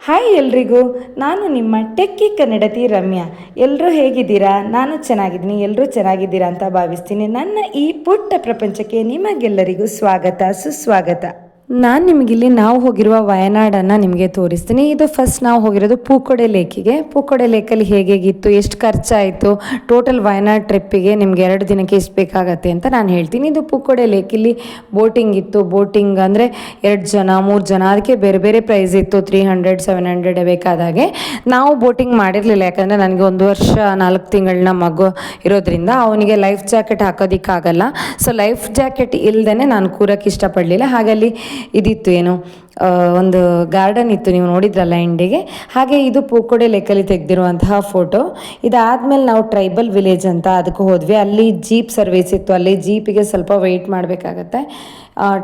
Hi ಎಲ್ರಿಗೂ, ನಾನು ನಿಮ್ಮ ಟೆಕ್ಕಿ ಕನ್ನಡತಿ ರಮ್ಯಾ. ಎಲ್ಲರೂ ಹೇಗಿದ್ದೀರಾ? ನಾನು ಚೆನ್ನಾಗಿದ್ದೀನಿ, ಎಲ್ಲರೂ ಚೆನ್ನಾಗಿದ್ದೀರಾ ಅಂತ ಭಾವಿಸ್ತೀನಿ. ನನ್ನ ಈ ಪುಟ್ಟ ಪ್ರಪಂಚಕ್ಕೆ ನಿಮಗೆಲ್ಲರಿಗೂ ಸ್ವಾಗತ, ಸುಸ್ವಾಗತ. ನಾನು ನಿಮಗಿಲ್ಲಿ ನಾವು ಹೋಗಿರುವ ವಯನಾಡನ್ನು ನಿಮಗೆ ತೋರಿಸ್ತೀನಿ. ಇದು ಫಸ್ಟ್ ನಾವು ಹೋಗಿರೋದು ಪೂಕೋಡೆ ಲೇಕಿಗೆ. ಪೂಕೋಡೆ ಲೇಕಲ್ಲಿ ಹೇಗಿತ್ತು, ಎಷ್ಟು ಖರ್ಚಾಯಿತು, ಟೋಟಲ್ ವಯನಾಡ್ ಟ್ರಿಪ್ಪಿಗೆ ನಿಮಗೆ 2 ದಿನಕ್ಕೆ ಎಷ್ಟು ಬೇಕಾಗತ್ತೆ ಅಂತ ನಾನು ಹೇಳ್ತೀನಿ. ಇದು ಪೂಕೋಡೆ ಲೇಕಿಲ್ಲಿ ಬೋಟಿಂಗ್ ಇತ್ತು. ಬೋಟಿಂಗ್ ಅಂದರೆ 2 ಜನ 3 ಜನ ಅದಕ್ಕೆ ಬೇರೆ ಬೇರೆ ಪ್ರೈಸ್ ಇತ್ತು. 300 700 ಬೇಕಾದಾಗೆ. ನಾವು ಬೋಟಿಂಗ್ ಮಾಡಿರಲಿಲ್ಲ, ಯಾಕಂದರೆ ನನಗೆ 1 ವರ್ಷ 4 ತಿಂಗಳನ್ನ ಮಗು ಇರೋದ್ರಿಂದ ಅವನಿಗೆ ಲೈಫ್ ಜಾಕೆಟ್ ಹಾಕೋದಕ್ಕಾಗಲ್ಲ. ಸೊ ಲೈಫ್ ಜಾಕೆಟ್ ಇಲ್ಲದೇ ನಾನು ಕೂರಕ್ಕೆ ಇಷ್ಟಪಡಲಿಲ್ಲ. ಹಾಗಲ್ಲಿ ಇದಿತ್ತು, ಏನು ಒಂದು ಗಾರ್ಡನ್ ಇತ್ತು, ನೀವು ನೋಡಿದ್ರಲ್ಲ ಎಂಡಿಗೆ. ಹಾಗೆ ಇದು ಪೂಕೋಡೆ ಲೇಕಲ್ಲಿ ತೆಗೆದಿರುವಂತಹ ಫೋಟೋ. ಇದಾದಮೇಲೆ ನಾವು ಟ್ರೈಬಲ್ ವಿಲೇಜ್ ಅಂತ ಅದಕ್ಕೆ ಹೋದ್ವಿ. ಅಲ್ಲಿ ಜೀಪ್ ಸರ್ವಿಸ್ ಇತ್ತು. ಅಲ್ಲಿ ಜೀಪಿಗೆ ಸ್ವಲ್ಪ ವೆಯ್ಟ್ ಮಾಡಬೇಕಾಗತ್ತೆ.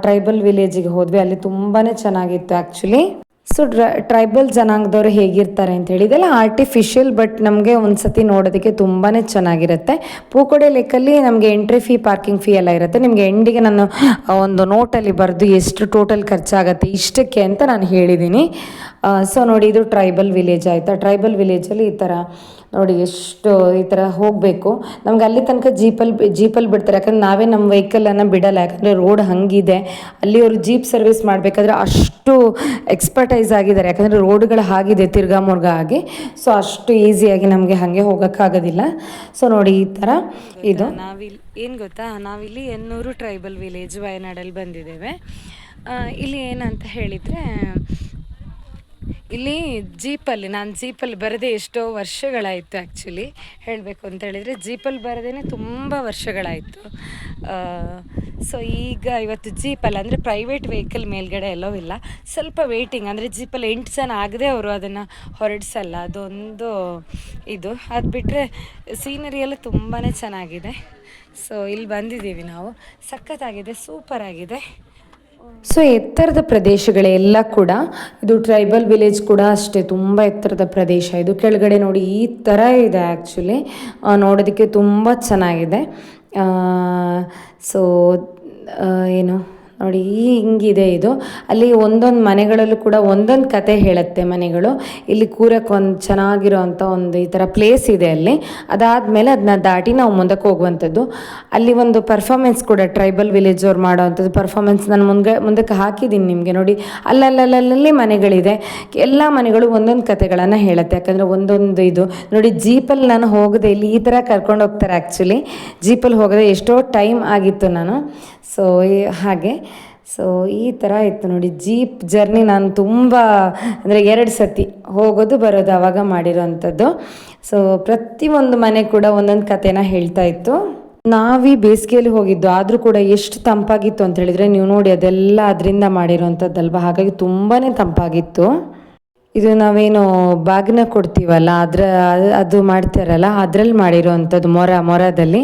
ಟ್ರೈಬಲ್ ವಿಲೇಜಿಗೆ ಹೋದ್ವಿ. ಅಲ್ಲಿ ತುಂಬಾ ಚೆನ್ನಾಗಿತ್ತು ಆ್ಯಕ್ಚುಲಿ. ಸೊ ಟ್ರೈಬಲ್ ಜನಾಂಗದವರು ಹೇಗಿರ್ತಾರೆ ಅಂತ ಹೇಳಿ, ಇದೆಲ್ಲ ಆರ್ಟಿಫಿಷಿಯಲ್, ಬಟ್ ನಮಗೆ ಒಂದು ಸತಿ ನೋಡೋದಕ್ಕೆ ತುಂಬಾ ಚೆನ್ನಾಗಿರುತ್ತೆ. ಪೂಕೋಡೆ ಲೇಕಲ್ಲಿ ನಮಗೆ ಎಂಟ್ರಿ ಫೀ, ಪಾರ್ಕಿಂಗ್ ಫೀ ಎಲ್ಲ ಇರುತ್ತೆ. ನಿಮಗೆ ಎಂಡಿಗೆ ನಾನು ಒಂದು ನೋಟಲ್ಲಿ ಬರೆದು ಎಷ್ಟು ಟೋಟಲ್ ಖರ್ಚಾಗುತ್ತೆ ಇಷ್ಟಕ್ಕೆ ಅಂತ ನಾನು ಹೇಳಿದ್ದೀನಿ. ಸೊ ನೋಡಿ, ಇದು ಟ್ರೈಬಲ್ ವಿಲೇಜ್ ಆಯಿತಾ. ಟ್ರೈಬಲ್ ವಿಲೇಜಲ್ಲಿ ಈ ಥರ ನೋಡಿ, ಎಷ್ಟು ಈ ಥರ ಹೋಗಬೇಕು. ನಮ್ಗೆ ಅಲ್ಲಿ ತನಕ ಜೀಪಲ್ಲಿ ಬಿಡ್ತಾರೆ, ಯಾಕಂದ್ರೆ ನಾವೇ ನಮ್ಮ ವೆಹಿಕಲನ್ನು ಬಿಡಲ್ಲ, ಯಾಕಂದರೆ ರೋಡ್ ಹಾಗಿದೆ. ಅಲ್ಲಿ ಅವರು ಜೀಪ್ ಸರ್ವಿಸ್ ಮಾಡಬೇಕಾದ್ರೆ ಅಷ್ಟು ಎಕ್ಸ್ಪರ್ಟೈಸ್ ಆಗಿದ್ದಾರೆ, ಯಾಕಂದರೆ ರೋಡ್ಗಳು ಆಗಿದೆ ತಿರ್ಗಾ ಮುರ್ಗಾ ಆಗಿ. ಸೊ ಅಷ್ಟು ಈಸಿಯಾಗಿ ನಮಗೆ ಹಾಗೆ ಹೋಗೋಕ್ಕಾಗೋದಿಲ್ಲ. ಸೊ ನೋಡಿ, ಈ ಥರ ಇದು ನಾವಿಲ್ಲಿ ಏನು ಗೊತ್ತಾ, ನಾವಿಲ್ಲಿ ಎನ್ನೂರು ಟ್ರೈಬಲ್ ವಿಲೇಜ್ ವಯನಾಡಲ್ಲಿ ಬಂದಿದ್ದೇವೆ. ಇಲ್ಲಿ ಏನಂತ ಹೇಳಿದರೆ, ಇಲ್ಲಿ ನಾನು ಜೀಪಲ್ಲಿ ಬರದೆ ಎಷ್ಟೋ ವರ್ಷಗಳಾಯಿತು. ಆ್ಯಕ್ಚುಲಿ ಹೇಳಬೇಕು ಅಂತ ಹೇಳಿದರೆ, ಜೀಪಲ್ಲಿ ಬರದೇ ತುಂಬ ವರ್ಷಗಳಾಯಿತು. ಸೊ ಈಗ ಇವತ್ತು ಜೀಪಲ್ಲಿ, ಅಂದರೆ ಪ್ರೈವೇಟ್ ವೆಹಿಕಲ್ ಮೇಲ್ಗಡೆ ಎಲ್ಲೋ ಇಲ್ಲ, ಸ್ವಲ್ಪ ವೆಯ್ಟಿಂಗ್, ಅಂದರೆ ಜೀಪಲ್ಲಿ 8 ಜನ ಆಗದೆ ಅವರು ಅದನ್ನು ಹೊರಡಿಸಲ್ಲ. ಅದೊಂದು ಇದು. ಅದು ಬಿಟ್ಟರೆ ಸೀನರಿ ಎಲ್ಲ ತುಂಬಾ ಚೆನ್ನಾಗಿದೆ. ಸೊ ಇಲ್ಲಿ ಬಂದಿದ್ದೀವಿ ನಾವು. ಸಖತ್ತಾಗಿದೆ, ಸೂಪರಾಗಿದೆ. ಸೊ ಎತ್ತರದ ಪ್ರದೇಶಗಳೆಲ್ಲ ಕೂಡ, ಇದು ಟ್ರೈಬಲ್ ವಿಲೇಜ್ ಕೂಡ ಅಷ್ಟೇ, ತುಂಬ ಎತ್ತರದ ಪ್ರದೇಶ. ಇದು ಕೆಳಗಡೆ ನೋಡಿ ಈ ಥರ ಇದೆ ಆ್ಯಕ್ಚುಲಿ. ನೋಡೋದಕ್ಕೆ ತುಂಬ ಚೆನ್ನಾಗಿದೆ. ಸೊ ಏನು ನೋಡಿ, ಹಿಂಗಿದೆ ಇದು. ಅಲ್ಲಿ ಒಂದೊಂದು ಮನೆಗಳಲ್ಲೂ ಕೂಡ ಒಂದೊಂದು ಕತೆ ಹೇಳುತ್ತೆ ಮನೆಗಳು. ಇಲ್ಲಿ ಕೂರಕ್ಕೆ ಒಂದು ಚೆನ್ನಾಗಿರೋ ಅಂಥ ಒಂದು ಈ ಥರ ಪ್ಲೇಸ್ ಇದೆ ಅಲ್ಲಿ. ಅದಾದಮೇಲೆ ಅದನ್ನ ದಾಟಿ ನಾವು ಮುಂದಕ್ಕೆ ಹೋಗುವಂಥದ್ದು. ಅಲ್ಲಿ ಒಂದು ಪರ್ಫಾಮೆನ್ಸ್ ಕೂಡ ಟ್ರೈಬಲ್ ವಿಲೇಜ್ ಅವ್ರು ಮಾಡೋ ಅಂಥದ್ದು ಪರ್ಫಾಮೆನ್ಸ್ ನಾನು ಮುಂದಕ್ಕೆ ಹಾಕಿದ್ದೀನಿ ನಿಮಗೆ. ನೋಡಿ, ಅಲ್ಲಲ್ಲಿ ಮನೆಗಳಿದೆ. ಎಲ್ಲ ಮನೆಗಳು ಒಂದೊಂದು ಕತೆಗಳನ್ನು ಹೇಳುತ್ತೆ, ಯಾಕಂದರೆ ಒಂದೊಂದು ಇದು ನೋಡಿ. ಜೀಪಲ್ಲಿ ನಾನು ಹೋಗದೆ, ಇಲ್ಲಿ ಈ ಥರ ಕರ್ಕೊಂಡು ಹೋಗ್ತಾರೆ ಆ್ಯಕ್ಚುಲಿ. ಜೀಪಲ್ಲಿ ಹೋಗದೆ ಎಷ್ಟೋ ಟೈಮ್ ಆಗಿತ್ತು ನಾನು. ಸೊ ಹಾಗೆ, ಸೊ ಈ ಥರ ಇತ್ತು ನೋಡಿ ಜೀಪ್ ಜರ್ನಿ. ನಾನು ತುಂಬ ಅಂದರೆ 2 ಸತಿ ಹೋಗೋದು ಬರೋದು ಆವಾಗ ಮಾಡಿರೋವಂಥದ್ದು. ಸೊ ಪ್ರತಿಯೊಂದು ಮನೆ ಕೂಡ ಒಂದೊಂದು ಕಥೆನ ಹೇಳ್ತಾ ಇತ್ತು. ನಾವೀ ಬೇಸಿಗೆಯಲ್ಲಿ ಹೋಗಿದ್ದು, ಆದರೂ ಕೂಡ ಎಷ್ಟು ತಂಪಾಗಿತ್ತು ಅಂತ ಹೇಳಿದರೆ, ನೀವು ನೋಡಿ ಅದೆಲ್ಲ ಅದರಿಂದ ಮಾಡಿರೋವಂಥದ್ದಲ್ವ, ಹಾಗಾಗಿ ತುಂಬಾ ತಂಪಾಗಿತ್ತು. ಇದು ನಾವೇನು ಬಾಗಿನ ಕೊಡ್ತೀವಲ್ಲ, ಅದು ಮಾಡ್ತಾರಲ್ಲ, ಅದರಲ್ಲಿ ಮಾಡಿರೋವಂಥದ್ದು ಮೊರದಲ್ಲಿ.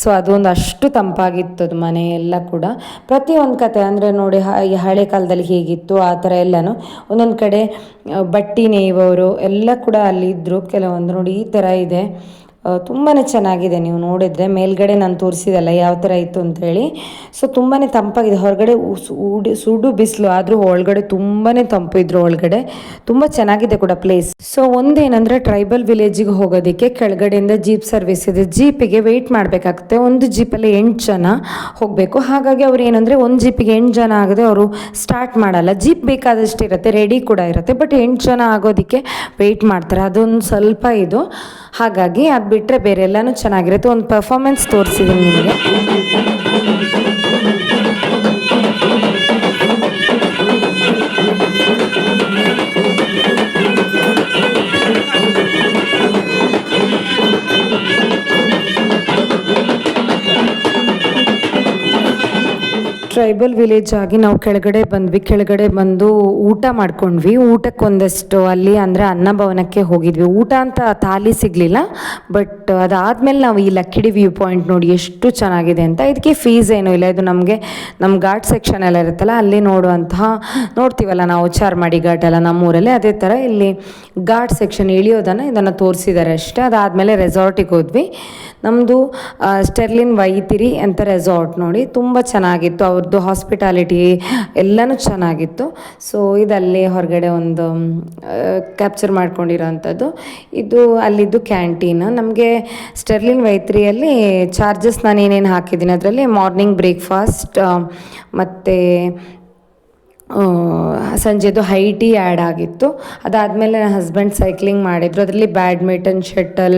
ಸೊ ಅದೊಂದು ಅಷ್ಟು ತಂಪಾಗಿತ್ತು ಅದು ಮನೆ ಎಲ್ಲ ಕೂಡ. ಪ್ರತಿಯೊಂದು ಕತೆ ಅಂದರೆ ನೋಡಿ, ಹಳೆ ಕಾಲದಲ್ಲಿ ಹೇಗಿತ್ತು ಆ ಥರ ಎಲ್ಲನೂ. ಒಂದೊಂದು ಕಡೆ ಬಟ್ಟೆ ನೇಯ್ಯೋರು ಎಲ್ಲ ಕೂಡ ಅಲ್ಲಿ ಇದ್ದರು ಕೆಲವೊಂದು. ನೋಡಿ ಈ ಥರ ಇದೆ, ತುಂಬಾ ಚೆನ್ನಾಗಿದೆ. ನೀವು ನೋಡಿದರೆ ಮೇಲ್ಗಡೆ ನಾನು ತೋರಿಸಿದಲ್ಲ ಯಾವ ಥರ ಇತ್ತು ಅಂಥೇಳಿ. ಸೊ ತುಂಬಾ ತಂಪಾಗಿದೆ. ಹೊರಗಡೆ ಸುಡು ಬಿಸಿಲು, ಆದರೂ ಒಳಗಡೆ ತುಂಬಾ ತಂಪು ಇದ್ರು ಒಳಗಡೆ. ತುಂಬ ಚೆನ್ನಾಗಿದೆ ಕೂಡ ಪ್ಲೇಸ್. ಸೊ ಒಂದೇನಂದರೆ, ಟ್ರೈಬಲ್ ವಿಲೇಜಿಗೆ ಹೋಗೋದಕ್ಕೆ ಕೆಳಗಡೆಯಿಂದ ಜೀಪ್ ಸರ್ವಿಸ್ ಇದೆ. ಜೀಪಿಗೆ ವೆಯ್ಟ್ ಮಾಡಬೇಕಾಗುತ್ತೆ. ಒಂದು ಜೀಪಲ್ಲಿ 8 ಜನ ಹೋಗಬೇಕು. ಹಾಗಾಗಿ ಅವ್ರು ಏನಂದರೆ, ಒಂದು ಜೀಪಿಗೆ 8 ಜನ ಆಗದೆ ಅವರು ಸ್ಟಾರ್ಟ್ ಮಾಡಲ್ಲ. ಜೀಪ್ ಬೇಕಾದಷ್ಟು ಇರುತ್ತೆ, ರೆಡಿ ಕೂಡ ಇರುತ್ತೆ, ಬಟ್ 8 ಜನ ಆಗೋದಕ್ಕೆ ವೆಯ್ಟ್ ಮಾಡ್ತಾರೆ. ಅದೊಂದು ಸ್ವಲ್ಪ ಇದು. ಹಾಗಾಗಿ ಅದು ಬಿಟ್ಟರೆ ಬೇರೆ ಎಲ್ಲನೂ ಚೆನ್ನಾಗಿರುತ್ತೆ. ಒಂದು ಪರ್ಫಾಮೆನ್ಸ್ ತೋರಿಸಿದ್ದೀನಿ ನಿಮಗೆ. ಟ್ರೈಬಲ್ ವಿಲೇಜ್ ಆಗಿ ನಾವು ಕೆಳಗಡೆ ಬಂದ್ವಿ. ಕೆಳಗಡೆ ಬಂದು ಊಟ ಮಾಡ್ಕೊಂಡ್ವಿ. ಊಟಕ್ಕೆ ಒಂದಷ್ಟು ಅಲ್ಲಿ ಅಂದರೆ ಅನ್ನಭವನಕ್ಕೆ ಹೋಗಿದ್ವಿ. ಊಟ ಅಂತ ಥಾಲಿ ಸಿಗಲಿಲ್ಲ, ಬಟ್ ಅದಾದಮೇಲೆ ನಾವು ಈ ಲಕ್ಕಿಡಿ ವ್ಯೂ ಪಾಯಿಂಟ್ ನೋಡಿ ಎಷ್ಟು ಚೆನ್ನಾಗಿದೆ ಅಂತ. ಇದಕ್ಕೆ ಫೀಸ್ ಏನೂ ಇಲ್ಲ. ಇದು ನಮ್ಮ ಘಾಟ್ ಸೆಕ್ಷನ್ ಎಲ್ಲ ಇರುತ್ತಲ್ಲ, ಅಲ್ಲಿ ನೋಡ್ತೀವಲ್ಲ ನಾವು ಚಾರ್ಮಾಡಿ ಘಾಟ್ ಎಲ್ಲ ನಮ್ಮೂರಲ್ಲಿ, ಅದೇ ಥರ ಇಲ್ಲಿ ಘಾಟ್ ಸೆಕ್ಷನ್ ಇಳಿಯೋದನ್ನು ಇದನ್ನು ತೋರಿಸಿದ್ದಾರೆ ಅಷ್ಟೇ. ಅದಾದಮೇಲೆ ರೆಸಾರ್ಟಿಗೆ ಹೋದ್ವಿ. ನಮ್ಮದು ಸ್ಟೆರ್ಲಿನ್ ವೈತಿರಿ ಅಂತ ರೆಸಾರ್ಟ್ ನೋಡಿ, ತುಂಬ ಚೆನ್ನಾಗಿತ್ತು. ಅವ್ರದ್ದು ಅವ್ರದ್ದು ಹಾಸ್ಪಿಟಾಲಿಟಿ ಎಲ್ಲನೂ ಚೆನ್ನಾಗಿತ್ತು. ಸೊ ಇದಲ್ಲೇ ಹೊರಗಡೆ ಒಂದು ಕ್ಯಾಪ್ಚರ್ ಮಾಡ್ಕೊಂಡಿರೋ ಅಂಥದ್ದು. ಇದು ಅಲ್ಲಿದ್ದು ಕ್ಯಾಂಟೀನ್. ನಮಗೆ ಸ್ಟೆರ್ಲಿನ್ ವೈತ್ರಿಯಲ್ಲಿ ಚಾರ್ಜಸ್ ನಾನು ಏನೇನು ಹಾಕಿದ್ದೀನಿ ಅದರಲ್ಲಿ ಮಾರ್ನಿಂಗ್ ಬ್ರೇಕ್ಫಾಸ್ಟ್ ಮತ್ತು ಸಂಜೆದು ಹೈ ಟೀ ಆ್ಯಡ್ ಆಗಿತ್ತು. ಅದಾದಮೇಲೆ ನನ್ನ ಹಸ್ಬೆಂಡ್ ಸೈಕ್ಲಿಂಗ್ ಮಾಡಿದರು. ಅದರಲ್ಲಿ ಬ್ಯಾಡ್ಮಿಂಟನ್, ಶಟಲ್,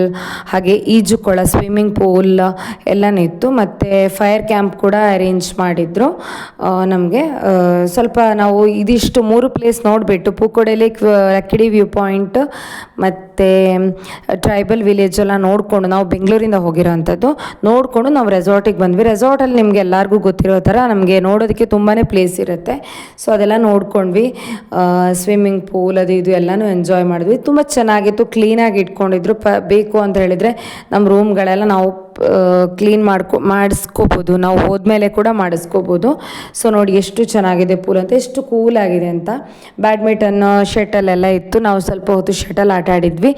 ಹಾಗೆ ಈಜುಕೊಳ, ಸ್ವಿಮ್ಮಿಂಗ್ ಪೂಲ್ ಎಲ್ಲನೂ ಇತ್ತು. ಮತ್ತು ಫೈರ್ ಕ್ಯಾಂಪ್ ಕೂಡ ಅರೇಂಜ್ ಮಾಡಿದರು ನಮಗೆ. ಸ್ವಲ್ಪ ನಾವು ಇದಿಷ್ಟು 3 ಪ್ಲೇಸ್ ನೋಡಿಬಿಟ್ಟು ಪೂಕೋಡೆ ಲೇಕ್, ಲಕ್ಕಿಡಿ ವ್ಯೂ ಪಾಯಿಂಟ್ ಮತ್ತು ಟ್ರೈಬಲ್ ವಿಲೇಜ್ ಎಲ್ಲ ನೋಡಿಕೊಂಡು, ನಾವು ಬೆಂಗಳೂರಿಂದ ಹೋಗಿರೋ ಅಂಥದ್ದು ನೋಡಿಕೊಂಡು ನಾವು ರೆಸಾರ್ಟಿಗೆ ಬಂದ್ವಿ. ರೆಸಾರ್ಟಲ್ಲಿ ನಿಮಗೆ ಎಲ್ಲರಿಗೂ ಗೊತ್ತಿರೋ ಥರ ನಮಗೆ ನೋಡೋದಕ್ಕೆ ತುಂಬಾ ಪ್ಲೇಸ್ ಇರುತ್ತೆ. ಸೊ ಅದೆಲ್ಲ ನೋಡ್ಕೊಂಡ್ವಿ. ಸ್ವಿಮ್ಮಿಂಗ್ ಪೂಲ್ ಅದು ಇದು ಎಲ್ಲನೂ ಎಂಜಾಯ್ ಮಾಡಿದ್ವಿ. ತುಂಬ ಚೆನ್ನಾಗಿತ್ತು, ಕ್ಲೀನಾಗಿ ಇಟ್ಕೊಂಡಿದ್ರು. ಬೇಕು ಅಂತ ಹೇಳಿದರೆ ನಮ್ಮ ರೂಮ್ಗಳೆಲ್ಲ ನಾವು ಕ್ಲೀನ್ ಮಾಡಿಸ್ಕೋಬೋದು, ನಾವು ಹೋದ್ಮೇಲೆ ಕೂಡ ಮಾಡಿಸ್ಕೋಬೋದು. ಸೊ ನೋಡಿ ಎಷ್ಟು ಚೆನ್ನಾಗಿದೆ ಪೂಲ್ ಅಂತ, ಎಷ್ಟು ಕೂಲಾಗಿದೆ ಅಂತ. ಬ್ಯಾಡ್ಮಿಂಟನ್, ಶಟಲ್ ಎಲ್ಲ ಇತ್ತು. ನಾವು ಸ್ವಲ್ಪ ಹೊತ್ತು ಶಟಲ್ ಆಟ ಆಡಿದ್ವಿ.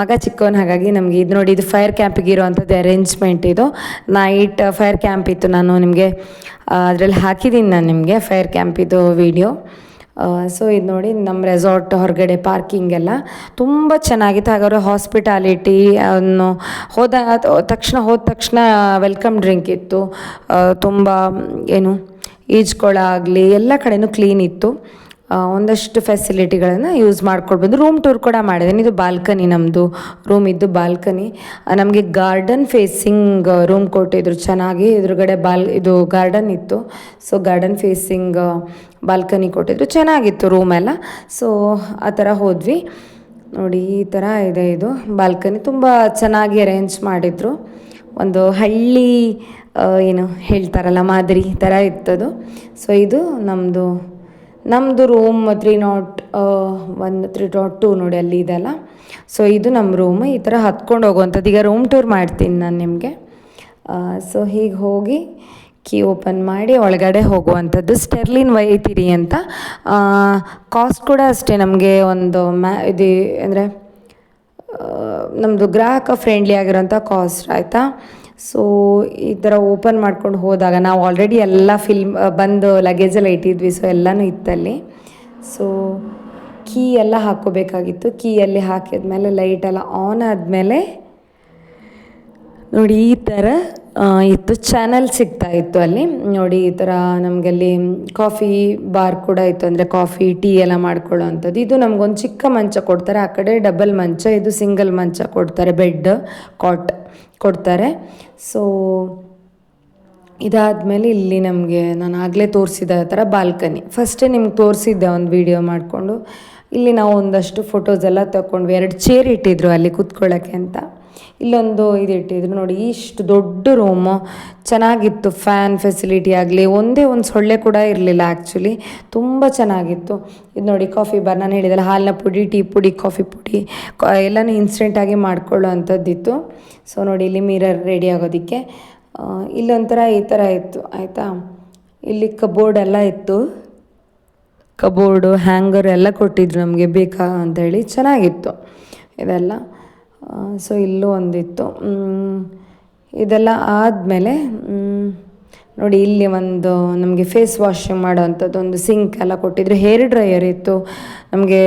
ಮಗ ಚಿಕ್ಕವನು, ಹಾಗಾಗಿ ನಮಗೆ ಇದು ನೋಡಿ, ಇದು ಫೈರ್ ಕ್ಯಾಂಪಿಗೆ ಇರೋವಂಥದ್ದು ಅರೇಂಜ್ಮೆಂಟ್. ಇದು ನೈಟ್ ಫೈರ್ ಕ್ಯಾಂಪ್ ಇತ್ತು. ನಾನು ನಿಮಗೆ ಅದರಲ್ಲಿ ಹಾಕಿದ್ದೀನಿ ನಾನು ನಿಮಗೆ ಫೈರ್ ಕ್ಯಾಂಪಿದು ವಿಡಿಯೋ. ಸೊ ಇದು ನೋಡಿ ನಮ್ಮ ರೆಸಾರ್ಟ್ ಹೊರಗಡೆ ಪಾರ್ಕಿಂಗ್ ಎಲ್ಲ ತುಂಬ ಚೆನ್ನಾಗಿತ್ತು. ಹಾಗಾದ್ರೆ ಹಾಸ್ಪಿಟಾಲಿಟಿ ಅನ್ನು ಹೋದ ತಕ್ಷಣ ವೆಲ್ಕಮ್ ಡ್ರಿಂಕ್ ಇತ್ತು. ತುಂಬ ಏನು ಈಜ್ಕೊಳ ಆಗಲಿ ಎಲ್ಲ ಕಡೆನೂ ಕ್ಲೀನ್ ಇತ್ತು. ಒಂದಷ್ಟು ಫೆಸಿಲಿಟಿಗಳನ್ನು ಯೂಸ್ ಮಾಡ್ಕೊಳ್ಬೋದು. ರೂಮ್ ಟೂರ್ ಕೂಡ ಮಾಡಿದ್ದೀನಿ. ಇದು ಬಾಲ್ಕನಿ, ನಮ್ಮದು ರೂಮ್ ಇದ್ದು ಬಾಲ್ಕನಿ. ನಮಗೆ ಗಾರ್ಡನ್ ಫೇಸಿಂಗ್ ರೂಮ್ ಕೊಟ್ಟಿದ್ರು ಚೆನ್ನಾಗಿ. ಎದುರುಗಡೆ ಇದು ಗಾರ್ಡನ್ ಇತ್ತು. ಸೊ ಗಾರ್ಡನ್ ಫೇಸಿಂಗ್ ಬಾಲ್ಕನಿ ಕೊಟ್ಟಿದ್ರು, ಚೆನ್ನಾಗಿತ್ತು ರೂಮೆಲ್ಲ. ಸೊ ಆ ಥರ ಹೋದ್ವಿ. ನೋಡಿ ಈ ಥರ ಇದೆ ಇದು ಬಾಲ್ಕನಿ, ತುಂಬ ಚೆನ್ನಾಗಿ ಅರೇಂಜ್ ಮಾಡಿದರು. ಒಂದು ಹಳ್ಳಿ ಏನು ಹೇಳ್ತಾರಲ್ಲ ಮಾದರಿ ಥರ ಇತ್ತದು. ಸೊ ಇದು ನಮ್ಮದು ರೂಮ್ 302 ನೋಡಿ ಅಲ್ಲಿ ಇದೆಲ್ಲ. ಸೊ ಇದು ನಮ್ಮ ರೂಮ್. ಈ ಥರ ಹತ್ಕೊಂಡು ಹೋಗುವಂಥದ್ದು. ಈಗ ರೂಮ್ ಟೂರ್ ಮಾಡ್ತೀನಿ ನಾನು ನಿಮಗೆ. ಸೊ ಹೀಗೆ ಹೋಗಿ ಕೀ ಓಪನ್ ಮಾಡಿ ಒಳಗಡೆ ಹೋಗುವಂಥದ್ದು. ಸ್ಟೆರ್ಲಿನ್ ವೈತಿರಿ ಅಂತ. ಕಾಸ್ಟ್ ಕೂಡ ಅಷ್ಟೇ ನಮಗೆ ಒಂದು ಇದು ಅಂದರೆ ನಮ್ಮದು ಗ್ರಾಹಕ ಫ್ರೆಂಡ್ಲಿ ಆಗಿರೋಂಥ ಕಾಸ್ಟ್ ಆಯಿತಾ. ಸೊ ಈ ಥರ ಓಪನ್ ಮಾಡ್ಕೊಂಡು ಹೋದಾಗ ನಾವು ಆಲ್ರೆಡಿ ಎಲ್ಲ ಬಂದು ಲಗೇಜೆಲ್ಲ ಇಟ್ಟಿದ್ವಿ. ಸೊ ಎಲ್ಲನೂ ಇತ್ತಲ್ಲಿ. ಸೊ ಕೀ ಎಲ್ಲ ಹಾಕ್ಕೋಬೇಕಾಗಿತ್ತು. ಕೀಯಲ್ಲಿ ಹಾಕಿದ್ಮೇಲೆ ಲೈಟೆಲ್ಲ ಆನ್ ಆದಮೇಲೆ ನೋಡಿ ಈ ಥರ ಇತ್ತು. ಚಾನಲ್ ಸಿಗ್ತಾ ಇತ್ತು ಅಲ್ಲಿ. ನೋಡಿ ಈ ಥರ ನಮಗಲ್ಲಿ ಕಾಫಿ ಬಾರ್ ಕೂಡ ಇತ್ತು, ಅಂದರೆ ಕಾಫಿ ಟೀ ಎಲ್ಲ ಮಾಡ್ಕೊಳ್ಳೋ ಅಂಥದ್ದು. ಇದು ನಮಗೊಂದು ಚಿಕ್ಕ ಮಂಚ ಕೊಡ್ತಾರೆ. ಆ ಕಡೆ ಡಬಲ್ ಮಂಚ, ಇದು ಸಿಂಗಲ್ ಮಂಚ ಕೊಡ್ತಾರೆ. ಬೆಡ್ ಕಾಟ್ ಕೊಡ್ತಾರೆ. ಸೊ ಇದಾದಮೇಲೆ ಇಲ್ಲಿ ನಮಗೆ ನಾನು ಆಗಲೇ ತೋರಿಸಿದ ಥರ ಬಾಲ್ಕನಿ ಫಸ್ಟೇ ನಿಮ್ಗೆ ತೋರಿಸಿದ್ದೆ ಒಂದು ವಿಡಿಯೋ ಮಾಡಿಕೊಂಡು. ಇಲ್ಲಿ ನಾವು ಒಂದಷ್ಟು ಫೋಟೋಸ್ ಎಲ್ಲ ತಗೊಂಡ್ವಿ. 2 ಚೇರ್ ಇಟ್ಟಿದ್ರು ಅಲ್ಲಿ ಕೂತ್ಕೊಳ್ಳೋಕ್ಕೆ ಅಂತ. ಇಲ್ಲೊಂದು ಇದು ಇಟ್ಟಿದ್ರು ನೋಡಿ. ಇಷ್ಟು ದೊಡ್ಡ ರೂಮು, ಚೆನ್ನಾಗಿತ್ತು. ಫ್ಯಾನ್ ಫೆಸಿಲಿಟಿ ಆಗಲಿ, ಒಂದೇ ಒಂದು ಸೊಳ್ಳೆ ಕೂಡ ಇರಲಿಲ್ಲ ಆ್ಯಕ್ಚುಲಿ. ತುಂಬ ಚೆನ್ನಾಗಿತ್ತು. ಇದು ನೋಡಿ ಕಾಫಿ ಬಾರ್, ನಾನು ಹೇಳಿದಲ್ಲ ಹಾಲಿನ ಪುಡಿ, ಟೀ ಪುಡಿ, ಕಾಫಿ ಪುಡಿ ಎಲ್ಲನೂ ಇನ್ಸ್ಟೆಂಟಾಗಿ ಮಾಡ್ಕೊಳ್ಳೋ ಅಂಥದ್ದಿತ್ತು. ಸೊ ನೋಡಿ ಇಲ್ಲಿ ಮಿರರ್ ರೆಡಿ ಆಗೋದಕ್ಕೆ. ಇಲ್ಲೊಂಥರ ಈ ಥರ ಇತ್ತು ಆಯಿತಾ. ಇಲ್ಲಿ ಕಬೋರ್ಡ್ ಎಲ್ಲ ಇತ್ತು. ಕಬೋರ್ಡು, ಹ್ಯಾಂಗರ್ ಎಲ್ಲ ಕೊಟ್ಟಿದ್ರು ನಮಗೆ ಬೇಕಾ ಅಂಥೇಳಿ, ಚೆನ್ನಾಗಿತ್ತು ಇದೆಲ್ಲ. ಸೊ ಇಲ್ಲೂ ಒಂದಿತ್ತು. ಇದೆಲ್ಲ ಆದಮೇಲೆ ನೋಡಿ ಇಲ್ಲಿ ಒಂದು ನಮಗೆ ಫೇಸ್ ವಾಶಿಂಗ್ ಮಾಡೋವಂಥದ್ದು ಒಂದು ಸಿಂಕ್ ಎಲ್ಲ ಕೊಟ್ಟಿದ್ರು. ಹೇರ್ ಡ್ರೈಯರ್ ಇತ್ತು ನಮಗೆ,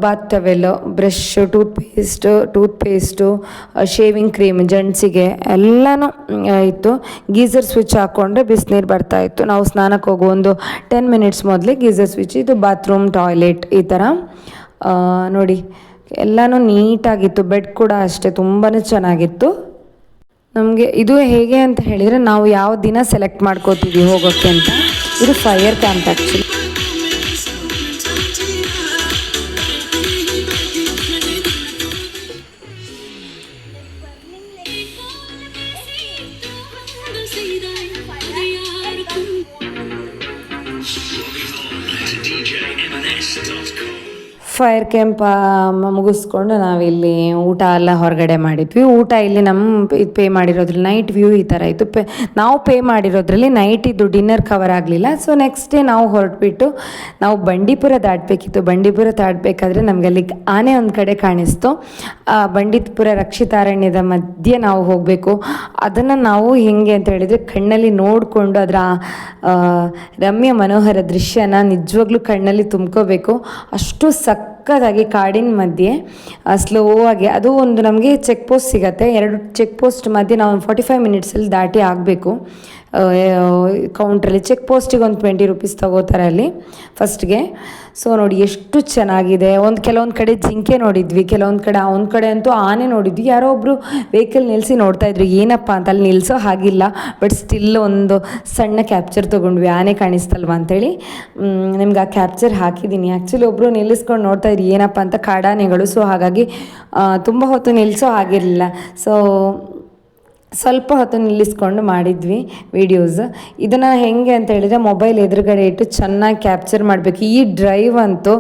bath towel, brush, toothpaste, shaving cream ಜೆಂಟ್ಸಿಗೆ ಎಲ್ಲನೂ ಇತ್ತು. ಗೀಝರ್ ಸ್ವಿಚ್ ಹಾಕ್ಕೊಂಡ್ರೆ ಬಿಸಿನೀರು ಬರ್ತಾಯಿತ್ತು. ನಾವು ಸ್ನಾನಕ್ಕೆ ಹೋಗೋ ಒಂದು 10 ಮಿನಿಟ್ಸ್ ಮೊದಲೇ ಗೀಝರ್ ಸ್ವಿಚ್. ಇದು ಬಾತ್ರೂಮ್, ಟಾಯ್ಲೆಟ್ ಈ ಥರ ನೋಡಿ ಎಲ್ಲನೂ ನೀಟಾಗಿತ್ತು. ಬೆಡ್ ಕೂಡ ಅಷ್ಟೇ ತುಂಬಾ ಚೆನ್ನಾಗಿತ್ತು. ನಮಗೆ ಇದು ಹೇಗೆ ಅಂತ ಹೇಳಿದರೆ, ನಾವು ಯಾವ ದಿನ ಸೆಲೆಕ್ಟ್ ಮಾಡ್ಕೋತೀವಿ ಹೋಗೋಕ್ಕೆ ಅಂತ. ಇದು fire camp actually. Fire camp ಮುಗಿಸ್ಕೊಂಡು ನಾವಿಲ್ಲಿ ಊಟ ಎಲ್ಲ ಹೊರಗಡೆ ಮಾಡಿದ್ವಿ. ಊಟ ಇಲ್ಲಿ ನಮ್ಮ ಇದು ಪೇ ಮಾಡಿರೋದ್ರಲ್ಲಿ ನೈಟ್ ವ್ಯೂ ಈ ಥರ ಇತ್ತು. ನಾವು ಪೇ ಮಾಡಿರೋದ್ರಲ್ಲಿ ನೈಟಿದ್ದು ಡಿನ್ನರ್ ಕವರ್ ಆಗಲಿಲ್ಲ. ಸೊ ನೆಕ್ಸ್ಟ್ ಡೇ ನಾವು ಹೊರಟ್ಬಿಟ್ಟು ನಾವು ಬಂಡೀಪುರ ದಾಟಬೇಕಿತ್ತು. ಬಂಡೀಪುರ ದಾಟಬೇಕಾದ್ರೆ ನಮಗೆ ಅಲ್ಲಿ ಆನೆ ಒಂದು ಕಡೆ ಕಾಣಿಸ್ತು. ಬಂಡೀಪುರ ರಕ್ಷಿತಾರಣ್ಯದ ಮಧ್ಯೆ ನಾವು ಹೋಗಬೇಕು. ಅದನ್ನು ನಾವು ಹೆಂಗೆ ಅಂತ ಹೇಳಿದರೆ ಕಣ್ಣಲ್ಲಿ ನೋಡಿಕೊಂಡು ಅದರ ರಮ್ಯ ಮನೋಹರ ದೃಶ್ಯನ ನಿಜವಾಗ್ಲೂ ಕಣ್ಣಲ್ಲಿ ತುಂಬ್ಕೋಬೇಕು. ಅಷ್ಟು ಸಕ್ಕತ್ತಾಗಿ ಕಾಡಿನ ಮಧ್ಯೆ ಸ್ಲೋ ಆಗಿ ಅದು ಒಂದು ನಮಗೆ ಚೆಕ್ ಪೋಸ್ಟ್ ಸಿಗುತ್ತೆ. 2 ಚೆಕ್ ಪೋಸ್ಟ್ ಮಧ್ಯೆ ನಾವು 45 ಮಿನಿಟ್ಸಲ್ಲಿ ದಾಟಿ ಆಗಬೇಕು. ಕೌಂಟ್ರಲ್ಲಿ ಚೆಕ್ ಪೋಸ್ಟಿಗೆ ಒಂದು 20 ರೂಪೀಸ್ ತೊಗೋತಾರೆ ಅಲ್ಲಿ ಫಸ್ಟ್ಗೆ. ಸೊ ನೋಡಿ ಎಷ್ಟು ಚೆನ್ನಾಗಿದೆ. ಕೆಲವೊಂದು ಕಡೆ ಜಿಂಕೆ ನೋಡಿದ್ವಿ, ಕೆಲವೊಂದು ಕಡೆ ಅಂತೂ ಆನೆ ನೋಡಿದ್ವಿ. ಯಾರೋ ಒಬ್ಬರು ವೆಹಿಕಲ್ ನಿಲ್ಲಿಸಿ ನೋಡ್ತಾಯಿದ್ರು ಏನಪ್ಪ ಅಂತ. ಅಲ್ಲಿ ನಿಲ್ಲಿಸೋ ಹಾಗಿಲ್ಲ, ಬಟ್ ಸ್ಟಿಲ್ ಒಂದು ಸಣ್ಣ ಕ್ಯಾಪ್ಚರ್ ತೊಗೊಂಡ್ವಿ ಆನೆ ಕಾಣಿಸ್ತಲ್ವ ಅಂಥೇಳಿ. ನಿಮ್ಗೆ ಆ ಕ್ಯಾಪ್ಚರ್ ಹಾಕಿದ್ದೀನಿ. ಆ್ಯಕ್ಚುಲಿ ಒಬ್ಬರು ನಿಲ್ಲಿಸ್ಕೊಂಡು ನೋಡ್ತಾಯಿದ್ರು ಏನಪ್ಪ ಅಂತ, ಕಾಡಾನೆಗಳು. ಸೊ ಹಾಗಾಗಿ ತುಂಬ ಹೊತ್ತು ನಿಲ್ಲಿಸೋ ಆಗಿರಲಿಲ್ಲ. ಸೊ ಸ್ವಲ್ಪ ಹೊತ್ತು ನಿಲ್ಲಿಸ್ಕೊಂಡು ಮಾಡಿದ್ವಿ ವೀಡಿಯೋಸ್. ಇದನ್ನು ಹೆಂಗೆ ಅಂತ ಹೇಳಿದರೆ ಮೊಬೈಲ್ ಎದುರುಗಡೆ ಇಟ್ಟು ಚೆನ್ನಾಗಿ ಕ್ಯಾಪ್ಚರ್ ಮಾಡಬೇಕು. ಈ ಡ್ರೈವ್ ಅಂತೂ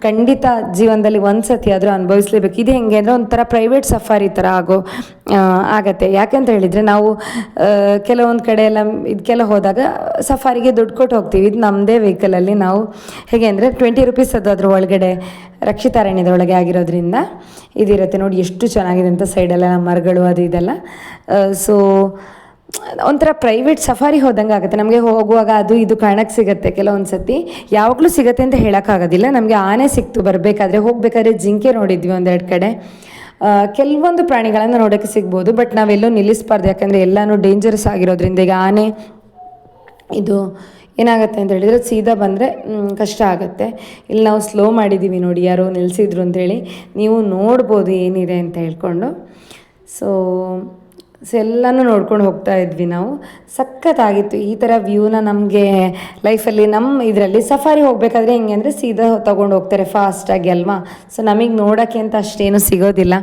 ಖಂಡಿತ ಜೀವನದಲ್ಲಿ ಒಂದು ಸತಿ ಆದರೂ ಅನುಭವಿಸ್ಲೇಬೇಕು. ಇದು ಹೆಂಗೆ ಅಂದರೆ ಒಂಥರ ಪ್ರೈವೇಟ್ ಸಫಾರಿ ಥರ ಆಗತ್ತೆ. ಯಾಕಂತ ಹೇಳಿದರೆ ನಾವು ಕೆಲವೊಂದು ಕಡೆ ಎಲ್ಲ ಇದಕ್ಕೆಲ್ಲ ಹೋದಾಗ ಸಫಾರಿಗೆ ದುಡ್ಡು ಕೊಟ್ಟು ಹೋಗ್ತೀವಿ. ಇದು ನಮ್ಮದೇ ವೆಹಿಕಲಲ್ಲಿ ನಾವು ಹೇಗೆ ಅಂದರೆ 20 ರೂಪೀಸ್ ಅದು ಅದ್ರ ಒಳಗಡೆ ರಕ್ಷಿತಾರಣ್ಯದ ಒಳಗೆ ಆಗಿರೋದ್ರಿಂದ ಇದಿರುತ್ತೆ. ನೋಡಿ ಎಷ್ಟು ಚೆನ್ನಾಗಿದೆ ಅಂತ ಸೈಡೆಲ್ಲ ಮರಗಳು ಅದು ಇದೆಲ್ಲ. ಸೊ ಒಂಥರ ಪ್ರೈವೇಟ್ ಸಫಾರಿ ಹೋದಂಗೆ ಆಗುತ್ತೆ. ನಮಗೆ ಹೋಗುವಾಗ ಅದು ಇದು ಕಾಣಕ್ಕೆ ಸಿಗುತ್ತೆ. ಕೆಲವೊಂದು ಸತಿ ಯಾವಾಗಲೂ ಸಿಗುತ್ತೆ ಅಂತ ಹೇಳೋಕ್ಕಾಗೋದಿಲ್ಲ. ನಮಗೆ ಆನೆ ಸಿಕ್ತು ಬರಬೇಕಾದ್ರೆ. ಹೋಗಬೇಕಾದ್ರೆ ಜಿಂಕೆ ನೋಡಿದ್ವಿ 1-2 ಕಡೆ. ಕೆಲವೊಂದು ಪ್ರಾಣಿಗಳನ್ನು ನೋಡೋಕ್ಕೆ ಸಿಗ್ಬೋದು, ಬಟ್ ನಾವೆಲ್ಲೂ ನಿಲ್ಲಿಸಬಾರ್ದು. ಯಾಕಂದರೆ ಎಲ್ಲನೂ ಡೇಂಜರಸ್ ಆಗಿರೋದ್ರಿಂದ. ಈಗ ಆನೆ ಇದು ಏನಾಗುತ್ತೆ ಅಂತ ಹೇಳಿದರೆ ಸೀದಾ ಬಂದರೆ ಕಷ್ಟ ಆಗುತ್ತೆ. ಇಲ್ಲಿ ನಾವು ಸ್ಲೋ ಮಾಡಿದ್ದೀವಿ ನೋಡಿ, ಯಾರೋ ನಿಲ್ಲಿಸಿದ್ರು ಅಂಥೇಳಿ. ನೀವು ನೋಡ್ಬೋದು ಏನಿದೆ ಅಂತ ಹೇಳ್ಕೊಂಡು. ಸೊ ಎಲ್ಲನೂ ನೋಡ್ಕೊಂಡು ಹೋಗ್ತಾ ಇದ್ವಿ ನಾವು. ಸಖತ್ತಾಗಿತ್ತು ಈ ಥರ ವ್ಯೂನ. ನಮಗೆ ಲೈಫಲ್ಲಿ ನಮ್ಮ ಇದರಲ್ಲಿ ಸಫಾರಿ ಹೋಗಬೇಕಾದ್ರೆ ಹೆಂಗೆ ಅಂದರೆ ಸೀದಾ ತೊಗೊಂಡು ಹೋಗ್ತಾರೆ ಫಾಸ್ಟಾಗಿ ಅಲ್ವಾ. ಸೊ ನಮಗೆ ನೋಡೋಕ್ಕೆ ಅಂತ ಅಷ್ಟೇನು ಸಿಗೋದಿಲ್ಲ.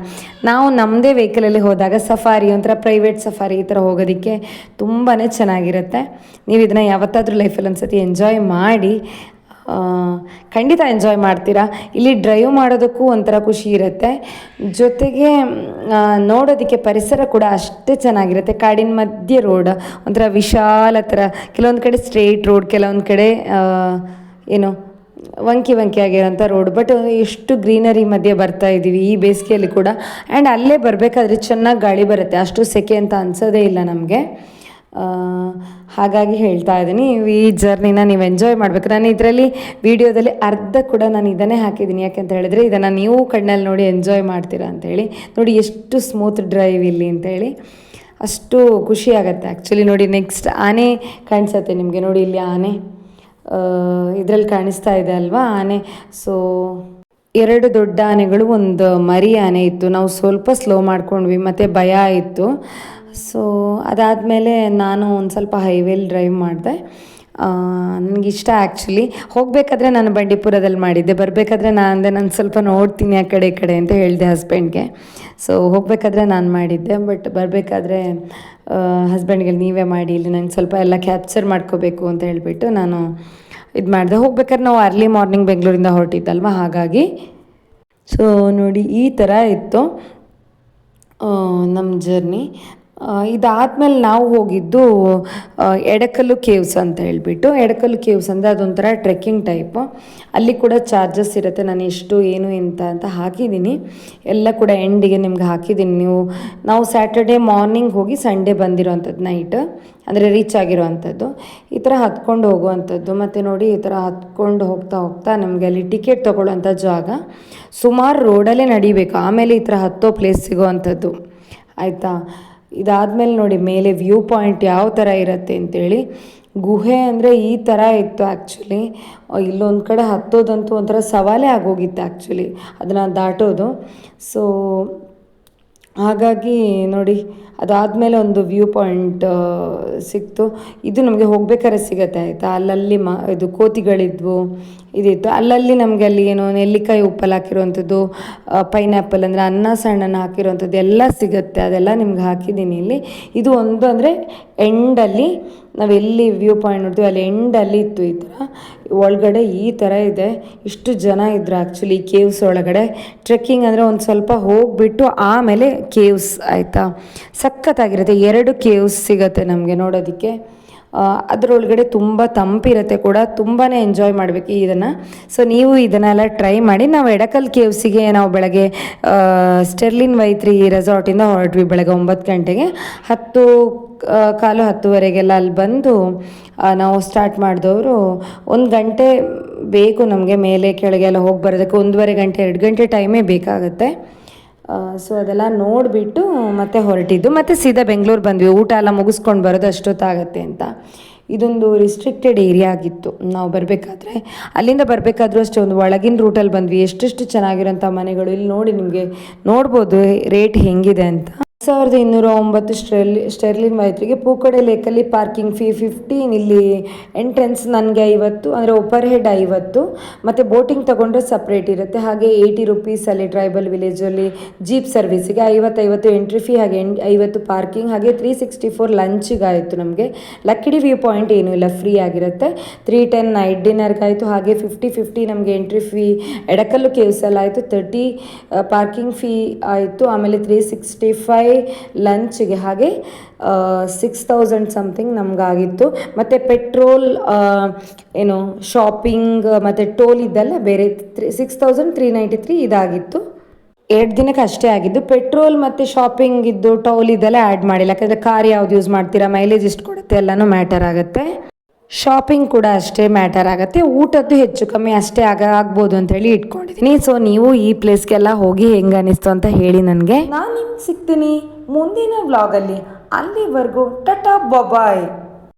ನಾವು ನಮ್ಮದೇ ವೆಹಿಕಲಲ್ಲಿ ಹೋದಾಗ ಸಫಾರಿ ಒಂಥರ ಪ್ರೈವೇಟ್ ಸಫಾರಿ ಈ ಥರ ಹೋಗೋದಕ್ಕೆ ತುಂಬಾ ಚೆನ್ನಾಗಿರುತ್ತೆ. ನೀವು ಇದನ್ನು ಯಾವತ್ತಾದರೂ ಲೈಫಲ್ಲಿ ಒಂದು ಸತಿ ಎಂಜಾಯ್ ಮಾಡಿ. ಖಂಡಿತ ಎಂಜಾಯ್ ಮಾಡ್ತೀರಾ. ಇಲ್ಲಿ ಡ್ರೈವ್ ಮಾಡೋದಕ್ಕೂ ಒಂಥರ ಖುಷಿ ಇರುತ್ತೆ. ಜೊತೆಗೆ ನೋಡೋದಕ್ಕೆ ಪರಿಸರ ಕೂಡ ಅಷ್ಟೇ ಚೆನ್ನಾಗಿರುತ್ತೆ. ಕಾಡಿನ ಮಧ್ಯೆ ರೋಡ್ ಒಂಥರ ವಿಶಾಲ ಥರ. ಕೆಲವೊಂದು ಕಡೆ ಸ್ಟ್ರೇಟ್ ರೋಡ್, ಕೆಲವೊಂದು ಕಡೆ ಏನು ವಂಕಿ ಆಗಿರೋಂಥ ರೋಡ್. ಬಟ್ ಎಷ್ಟು ಗ್ರೀನರಿ ಮಧ್ಯೆ ಬರ್ತಾ ಇದ್ದೀವಿ ಈ ಬೇಸಿಗೆಯಲ್ಲಿ ಕೂಡ. ಆ್ಯಂಡ್ ಅಲ್ಲೇ ಬರಬೇಕಾದ್ರೆ ಚೆನ್ನಾಗಿ ಗಾಳಿ ಬರುತ್ತೆ. ಅಷ್ಟು ಸೆಕೆ ಅಂತ ಅನಿಸೋದೇ ಇಲ್ಲ ನಮಗೆ. ಹಾಗಾಗಿ ಹೇಳ್ತಾ ಇದ್ದೀನಿ, ಈ ಜರ್ನಿನ ನೀವು ಎಂಜಾಯ್ ಮಾಡಬೇಕು. ನಾನು ಇದರಲ್ಲಿ ವಿಡಿಯೋದಲ್ಲಿ ಅರ್ಧ ಕೂಡ ನಾನು ಇದನ್ನೇ ಹಾಕಿದ್ದೀನಿ. ಯಾಕೆಂತ ಹೇಳಿದರೆ ಇದನ್ನು ನೀವು ಕಣ್ಣಲ್ಲಿ ನೋಡಿ ಎಂಜಾಯ್ ಮಾಡ್ತೀರಾ ಅಂಥೇಳಿ. ನೋಡಿ ಎಷ್ಟು ಸ್ಮೂತ್ ಡ್ರೈವ್ ಇಲ್ಲಿ ಅಂಥೇಳಿ, ಅಷ್ಟು ಖುಷಿ ಆಗುತ್ತೆ ಆ್ಯಕ್ಚುಲಿ. ನೋಡಿ ನೆಕ್ಸ್ಟ್ ಆನೆ ಕಾಣಿಸುತ್ತೆ ನಿಮಗೆ. ನೋಡಿ ಇಲ್ಲಿ ಆನೆ ಇದರಲ್ಲಿ ಕಾಣಿಸ್ತಾ ಇದೆ ಅಲ್ವಾ ಆನೆ. ಸೊ 2 ದೊಡ್ಡ ಆನೆಗಳು, ಒಂದು ಮರಿ ಆನೆ ಇತ್ತು. ನಾವು ಸ್ವಲ್ಪ ಸ್ಲೋ ಮಾಡ್ಕೊಂಡ್ವಿ, ಮತ್ತು ಭಯ ಆಯಿತು. ಸೊ ಅದಾದಮೇಲೆ ನಾನು ಒಂದು ಸ್ವಲ್ಪ ಹೈವೇಲಿ ಡ್ರೈವ್ ಮಾಡಿದೆ. ನನಗಿಷ್ಟ ಆ್ಯಕ್ಚುಲಿ. ಹೋಗಬೇಕಾದ್ರೆ ನಾನು ಬಂಡೀಪುರದಲ್ಲಿ ಮಾಡಿದ್ದೆ, ಬರಬೇಕಾದ್ರೆ ನಾನು ಸ್ವಲ್ಪ ನೋಡ್ತೀನಿ ಆ ಕಡೆ ಈ ಕಡೆ ಅಂತ ಹೇಳಿದೆ ಹಸ್ಬೆಂಡ್ಗೆ. ಸೊ ಹೋಗಬೇಕಾದ್ರೆ ನಾನು ಮಾಡಿದ್ದೆ, ಬಟ್ ಬರಬೇಕಾದ್ರೆ ಹಸ್ಬೆಂಡ್ಗೆ ನೀವೇ ಮಾಡಿ, ಇಲ್ಲಿ ನಂಗೆ ಸ್ವಲ್ಪ ಎಲ್ಲ ಕ್ಯಾಪ್ಚರ್ ಮಾಡ್ಕೋಬೇಕು ಅಂತ ಹೇಳಿಬಿಟ್ಟು ನಾನು ಇದು ಮಾಡಿದೆ. ಹೋಗ್ಬೇಕಾದ್ರೆ ನಾವು ಅರ್ಲಿ ಮಾರ್ನಿಂಗ್ ಬೆಂಗಳೂರಿಂದ ಹೊರಟಿದ್ದಲ್ವ, ಹಾಗಾಗಿ. ಸೊ ನೋಡಿ ಈ ಥರ ಇತ್ತು ನಮ್ಮ ಜರ್ನಿ. ಇದಾದಮೇಲೆ ನಾವು ಹೋಗಿದ್ದು ಎಡಕಲ್ಲು ಕೇವ್ಸ್ ಅಂತ ಹೇಳ್ಬಿಟ್ಟು. ಎಡಕಲ್ಲು ಕೇವ್ಸ್ ಅಂದರೆ ಅದೊಂಥರ ಟ್ರೆಕ್ಕಿಂಗ್ ಟೈಪು. ಅಲ್ಲಿ ಕೂಡ ಚಾರ್ಜಸ್ ಇರುತ್ತೆ. ನಾನು ಎಷ್ಟು ಏನು ಅಂತ ಹಾಕಿದ್ದೀನಿ, ಎಲ್ಲ ಕೂಡ ಎಂಡಿಗೆ ನಿಮ್ಗೆ ಹಾಕಿದ್ದೀನಿ. ನಾವು ಸ್ಯಾಟರ್ಡೇ ಮಾರ್ನಿಂಗ್ ಹೋಗಿ ಸಂಡೇ ಬಂದಿರೋವಂಥದ್ದು ನೈಟ್, ಅಂದರೆ ರೀಚ್ ಆಗಿರೋವಂಥದ್ದು. ಈ ಥರ ಹತ್ಕೊಂಡು ಹೋಗುವಂಥದ್ದು. ಮತ್ತು ನೋಡಿ ಈ ಥರ ಹತ್ಕೊಂಡು ಹೋಗ್ತಾ ನಮಗೆ ಅಲ್ಲಿ ಟಿಕೆಟ್ ತೊಗೊಳ್ಳೋವಂಥ ಜಾಗ ಸುಮಾರು ರೋಡಲ್ಲೇ ನಡಿಬೇಕು, ಆಮೇಲೆ ಈ ಥರ ಹತ್ತೋ ಪ್ಲೇಸ್ ಸಿಗೋವಂಥದ್ದು ಆಯಿತಾ. ಇದಾದಮೇಲೆ ನೋಡಿ ಮೇಲೆ ವ್ಯೂ ಪಾಯಿಂಟ್ ಯಾವ ಥರ ಇರುತ್ತೆ ಅಂತೇಳಿ. ಗುಹೆ ಅಂದರೆ ಈ ಥರ ಇತ್ತು ಆ್ಯಕ್ಚುಲಿ. ಇಲ್ಲೊಂದು ಕಡೆ ಹತ್ತೋದಂತೂ ಒಂಥರ ಸವಾಲೇ ಆಗೋಗಿತ್ತು ಆ್ಯಕ್ಚುಲಿ ಅದನ್ನು ದಾಟೋದು. ಸೊ ಹಾಗಾಗಿ ನೋಡಿ ಅದಾದಮೇಲೆ ಒಂದು ವ್ಯೂ ಪಾಯಿಂಟ್ ಸಿಕ್ತು. ಇದು ನಮಗೆ ಹೋಗ್ಬೇಕಾದ್ರೆ ಸಿಗುತ್ತೆ ಆಯಿತಾ. ಅಲ್ಲಲ್ಲಿ ಇದು ಕೋತಿಗಳಿದ್ವು, ಇದಿತ್ತು. ಅಲ್ಲಲ್ಲಿ ನಮಗೆ ಅಲ್ಲಿ ಏನೋ ನೆಲ್ಲಿಕಾಯಿ ಉಪ್ಪಲ್ಲಿ ಹಾಕಿರುವಂಥದ್ದು, ಪೈನಾಪಲ್ ಅಂದರೆ ಅನ್ನ ಸಣ್ಣನ ಹಾಕಿರುವಂಥದ್ದು ಎಲ್ಲ ಸಿಗುತ್ತೆ. ಅದೆಲ್ಲ ನಿಮ್ಗೆ ಹಾಕಿದ್ದೀನಿ ಇಲ್ಲಿ. ಇದು ಒಂದು ಅಂದರೆ ಎಂಡಲ್ಲಿ ನಾವು ಎಲ್ಲಿ ವ್ಯೂ ಪಾಯಿಂಟ್ ನೋಡ್ತೀವಿ ಅಲ್ಲಿ ಎಂಡಲ್ಲಿ ಇತ್ತು ಈ ಥರ. ಒಳಗಡೆ ಈ ಥರ ಇದೆ. ಇಷ್ಟು ಜನ ಇದ್ರು ಆ್ಯಕ್ಚುಲಿ ಕೇವ್ಸ್ ಒಳಗಡೆ. ಟ್ರೆಕ್ಕಿಂಗ್ ಅಂದರೆ ಒಂದು ಸ್ವಲ್ಪ ಹೋಗಿಬಿಟ್ಟು ಆಮೇಲೆ ಕೇವ್ಸ್ ಆಯಿತಾ. ಸಖತ್ತಾಗಿರುತ್ತೆ. 2 ಕೇವ್ಸ್ ಸಿಗುತ್ತೆ ನಮಗೆ ನೋಡೋದಕ್ಕೆ. ಅದರೊಳಗಡೆ ತುಂಬ ತಂಪಿರುತ್ತೆ ಕೂಡ, ತುಂಬಾ ಎಂಜಾಯ್ ಮಾಡಬೇಕು ಇದನ್ನು. ಸೊ ನೀವು ಇದನ್ನೆಲ್ಲ ಟ್ರೈ ಮಾಡಿ. ನಾವು ಎಡಕಲ್ ಕೇವ್ಸಿಗೆ ನಾವು ಬೆಳಗ್ಗೆ ಸ್ಟೆರ್ಲಿನ್ ವೈತ್ರಿ ರೆಸಾರ್ಟಿಂದ ಹೊರಟ್ವಿ ಬೆಳಗ್ಗೆ 9 ಗಂಟೆಗೆ. 10:15 ಅಲ್ಲಿ ಬಂದು ನಾವು ಸ್ಟಾರ್ಟ್ ಮಾಡಿದವರು 1 ಗಂಟೆ ಬೇಕು ನಮಗೆ ಮೇಲೆ ಕೆಳಗೆ ಎಲ್ಲ ಹೋಗಿ ಬರೋದಕ್ಕೆ. 1.5 ಗಂಟೆ 2 ಗಂಟೆ ಟೈಮೇ ಬೇಕಾಗುತ್ತೆ. ಸೊ ಅದೆಲ್ಲ ನೋಡಿಬಿಟ್ಟು ಮತ್ತೆ ಹೊರಟಿದ್ದು. ಮತ್ತು ಸೀದಾ ಬೆಂಗಳೂರು ಬಂದ್ವಿ. ಊಟ ಎಲ್ಲ ಮುಗಿಸ್ಕೊಂಡು ಬರೋದು ಅಷ್ಟೊತ್ತಾಗತ್ತೆ ಅಂತ. ಇದೊಂದು ರಿಸ್ಟ್ರಿಕ್ಟೆಡ್ ಏರಿಯಾ ಆಗಿತ್ತು ನಾವು ಬರಬೇಕಾದ್ರೆ. ಅಲ್ಲಿಂದ ಬರಬೇಕಾದ್ರೂ ಅಷ್ಟೇ ಒಂದು ಒಳಗಿನ ರೂಟಲ್ಲಿ ಬಂದ್ವಿ. ಎಷ್ಟೆಷ್ಟು ಚೆನ್ನಾಗಿರೋಂಥ ಮನೆಗಳು ಇಲ್ಲಿ ನೋಡಿ, ನಿಮಗೆ ನೋಡ್ಬೋದು ರೇಟ್ ಹೆಂಗಿದೆ ಅಂತ. 1209 ಸ್ಟೆರ್ಲಿನ್ ವೈತ್ರಿಗೆ. ಪೂಕಡೆ ಲೇಕಲ್ಲಿ ಪಾರ್ಕಿಂಗ್ ಫೀ 15. ಇಲ್ಲಿ ಎಂಟ್ರೆನ್ಸ್ ನನಗೆ 50 ಅಂದರೆ ಒಪರ್ ಹೆಡ್ 50. ಮತ್ತು ಬೋಟಿಂಗ್ ತೊಗೊಂಡ್ರೆ ಸಪ್ರೇಟ್ ಇರುತ್ತೆ. ಹಾಗೆ 80 ರುಪೀಸಲ್ಲಿ ಟ್ರೈಬಲ್ ವಿಲೇಜಲ್ಲಿ ಜೀಪ್ ಸರ್ವಿಸಿಗೆ 50 ಎಂಟ್ರಿ ಫೀ, ಹಾಗೆ 50 ಪಾರ್ಕಿಂಗ್, ಹಾಗೆ 364 ಲಂಚಿಗಾಯಿತು ನಮಗೆ. ಲಕ್ಕಿಡಿ ವ್ಯೂ ಪಾಯಿಂಟ್ ಏನೂ ಇಲ್ಲ, ಫ್ರೀ ಆಗಿರುತ್ತೆ. 310 ನೈಟ್ ಡಿನ್ನರ್ಗಾಯಿತು. ಹಾಗೆ 50 ನಮಗೆ ಎಂಟ್ರಿ ಫೀ. ಎಡಕಲ್ಲು ಕೇವ್ಸಲ್ಲಿ ಆಯಿತು. 30 ಪಾರ್ಕಿಂಗ್ ಫೀ ಆಯಿತು. ಆಮೇಲೆ 365 ಲಂಚ್ಗೆ. ಹಾಗೆ 6000 ಸಮಥಿಂಗ್ ನಮಗಾಗಿತ್ತು. ಮತ್ತು ಪೆಟ್ರೋಲ್ ಏನು ಶಾಪಿಂಗ್ ಮತ್ತು ಟೋಲ್ ಇದೆಲ್ಲ ಬೇರೆ 6393 ಇದಾಗಿತ್ತು. 2 ದಿನಕ್ಕೆ ಅಷ್ಟೇ ಆಗಿದ್ದು. ಪೆಟ್ರೋಲ್ ಮತ್ತು ಶಾಪಿಂಗ್ ಇದ್ದು ಟೋಲ್ ಇದೆಲ್ಲ ಆ್ಯಡ್ ಮಾಡಿಲ್ಲ. ಯಾಕಂದರೆ ಕಾರ್ ಯಾವ್ದು ಯೂಸ್ ಮಾಡ್ತೀರಾ, ಮೈಲೇಜ್ ಎಷ್ಟು ಕೊಡುತ್ತೆ ಎಲ್ಲನೂ ಮ್ಯಾಟರ್ ಆಗುತ್ತೆ. ಶಾಪಿಂಗ್ ಕೂಡ ಅಷ್ಟೇ ಮ್ಯಾಟರ್ ಆಗುತ್ತೆ. ಊಟದ್ದು ಹೆಚ್ಚು ಕಮ್ಮಿ ಅಷ್ಟೇ ಆಗ್ಬೋದು ಅಂತೇಳಿ ಇಟ್ಕೊಂಡಿದ್ದೀನಿ. ಸೊ ನೀವು ಈ ಪ್ಲೇಸ್ಗೆಲ್ಲ ಹೋಗಿ ಹೆಂಗೆ ಅನ್ನಿಸ್ತು ಅಂತ ಹೇಳಿ ನನಗೆ. ನಾನು ನಿಮ್ಗೆ ಸಿಗ್ತೀನಿ ಮುಂದಿನ ವ್ಲಾಗಲ್ಲಿ. ಅಲ್ಲಿವರೆಗೂ ಟಾಟಾ ಬಾಯ್.